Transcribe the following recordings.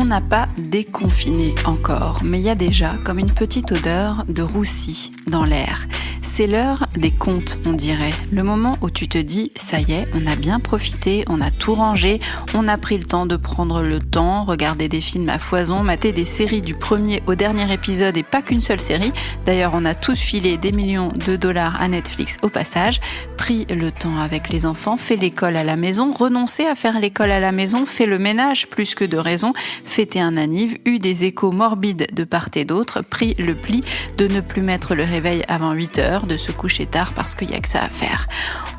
n'a pas déconfiné encore, mais il y a déjà comme une petite odeur de roussi dans l'air. C'est l'heure des comptes, on dirait. Le moment où tu te dis, ça y est, on a bien profité, on a tout rangé, on a pris le temps de prendre le temps, regarder des films à foison, mater des séries du premier au dernier épisode et pas qu'une seule série. D'ailleurs, on a tous filé des millions de dollars à Netflix au passage, pris le temps avec les enfants, fait l'école à la maison, renoncé à faire l'école à la maison, fait le ménage plus que de raison, fêté un anniv, eu des échos morbides de part et d'autre, pris le pli de ne plus mettre le réveil avant 8h, de se coucher tard parce qu'il n'y a que ça à faire.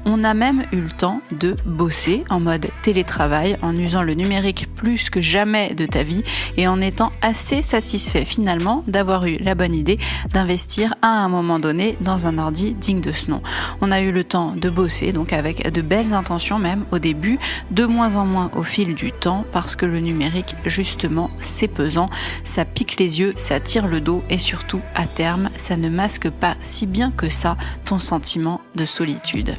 On a même eu le temps de bosser en mode télétravail, en usant le numérique plus que jamais de ta vie et en étant assez satisfait finalement d'avoir eu la bonne idée d'investir à un moment donné dans un ordi digne de ce nom. On a eu le temps de bosser, donc avec de belles intentions même au début, de moins en moins au fil du temps parce que le numérique justement c'est pesant, ça pique les yeux, ça tire le dos et surtout à terme ça ne masque pas si bien que ça ton sentiment de solitude.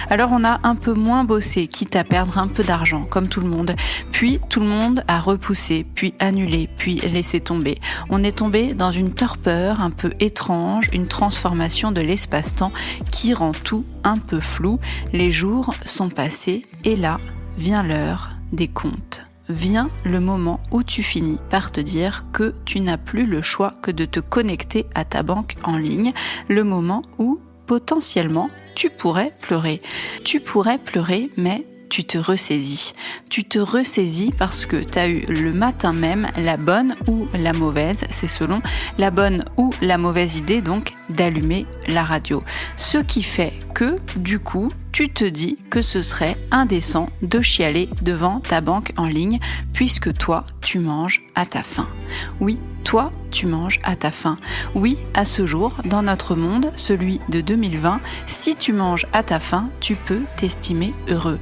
Alors on a un peu moins bossé, quitte à perdre un peu d'argent, comme tout le monde. Puis tout le monde a repoussé, puis annulé, puis laissé tomber. On est tombé dans une torpeur un peu étrange, une transformation de l'espace-temps qui rend tout un peu flou. Les jours sont passés et là vient l'heure des comptes. Vient le moment où tu finis par te dire que tu n'as plus le choix que de te connecter à ta banque en ligne, le moment où potentiellement tu pourrais pleurer. Tu pourrais pleurer, mais tu te ressaisis. Tu te ressaisis parce que tu as eu le matin même la bonne ou la mauvaise, c'est selon, la bonne ou la mauvaise idée donc d'allumer la radio. Ce qui fait que, du coup, tu te dis que ce serait indécent de chialer devant ta banque en ligne puisque toi, tu manges à ta faim. Oui, toi, tu manges à ta faim. Oui, à ce jour, dans notre monde, celui de 2020, si tu manges à ta faim, tu peux t'estimer heureux.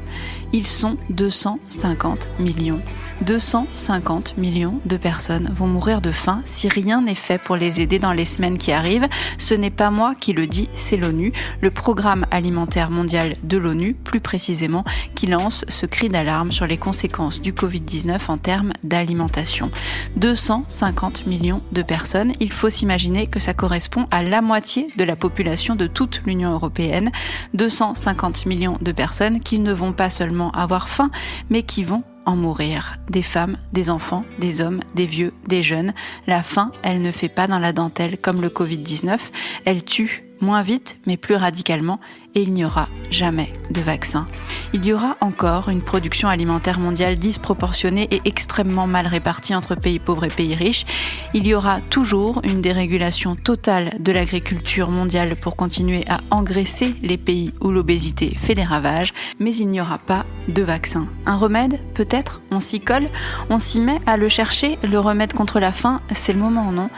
Ils sont 250 millions. 250 millions de personnes vont mourir de faim si rien n'est fait pour les aider dans les semaines qui arrivent. Ce n'est pas moi qui le dis, c'est l'ONU, le Programme alimentaire mondial de l'ONU, plus précisément, qui lance ce cri d'alarme sur les conséquences du Covid-19 en termes d'alimentation. 250 millions de personnes, il faut s'imaginer que ça correspond à la moitié de la population de toute l'Union européenne. 250 millions de personnes qui ne vont pas seulement avoir faim, mais qui vont en mourir. Des femmes, des enfants, des hommes, des vieux, des jeunes. La faim, elle ne fait pas dans la dentelle comme le Covid-19. Elle tue moins vite, mais plus radicalement, et il n'y aura jamais de vaccin. Il y aura encore une production alimentaire mondiale disproportionnée et extrêmement mal répartie entre pays pauvres et pays riches. Il y aura toujours une dérégulation totale de l'agriculture mondiale pour continuer à engraisser les pays où l'obésité fait des ravages, mais il n'y aura pas de vaccin. Un remède, peut-être, on s'y colle, on s'y met à le chercher, le remède contre la faim, c'est le moment, non ?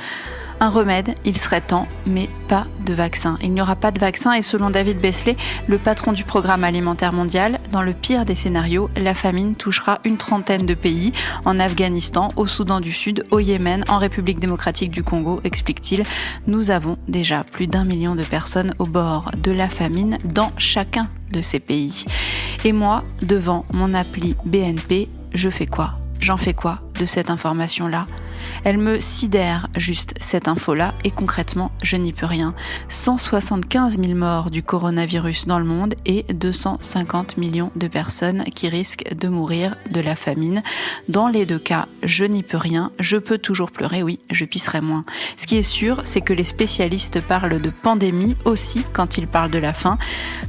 Un remède, il serait temps, mais pas de vaccin. Il n'y aura pas de vaccin et selon David Beasley, le patron du Programme alimentaire mondial, dans le pire des scénarios, la famine touchera une trentaine de pays, en Afghanistan, au Soudan du Sud, au Yémen, en République démocratique du Congo, explique-t-il. Nous avons déjà plus d'1 million de personnes au bord de la famine dans chacun de ces pays. Et moi, devant mon appli BNP, je fais quoi ? J'en fais quoi de cette information-là ? Elle me sidère juste cette info-là et concrètement, je n'y peux rien. 175 000 morts du coronavirus dans le monde et 250 millions de personnes qui risquent de mourir de la famine. Dans les deux cas, je n'y peux rien. Je peux toujours pleurer, oui, je pisserai moins. Ce qui est sûr, c'est que les spécialistes parlent de pandémie aussi quand ils parlent de la faim.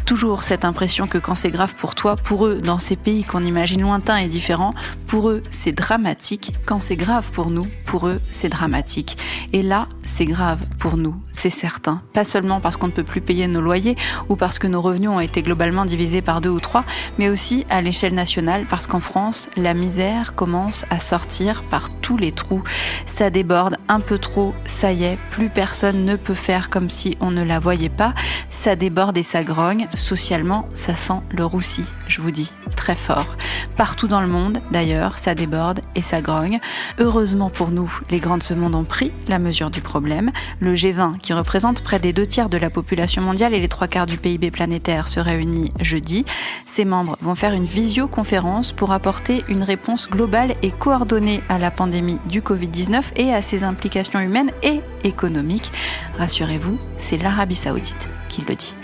Toujours cette impression que quand c'est grave pour toi, pour eux, dans ces pays qu'on imagine lointains et différents, pour eux, c'est dramatique. Quand c'est grave pour nous, pour eux, c'est dramatique. Et là, c'est grave pour nous, c'est certain. Pas seulement parce qu'on ne peut plus payer nos loyers ou parce que nos revenus ont été globalement divisés par 2 ou 3, mais aussi à l'échelle nationale parce qu'en France, la misère commence à sortir par tous les trous. Ça déborde un peu trop, ça y est, plus personne ne peut faire comme si on ne la voyait pas. Ça déborde et ça grogne. Socialement, ça sent le roussi, je vous dis, très fort. Partout dans le monde, d'ailleurs, ça déborde et ça grogne. Heureusement pour nous, nous, les grands de ce monde ont pris la mesure du problème. Le G20, qui représente près des 2/3 de la population mondiale et les 3/4 du PIB planétaire, se réunit jeudi. Ses membres vont faire une visioconférence pour apporter une réponse globale et coordonnée à la pandémie du Covid-19 et à ses implications humaines et économiques. Rassurez-vous, c'est l'Arabie Saoudite qui le dit.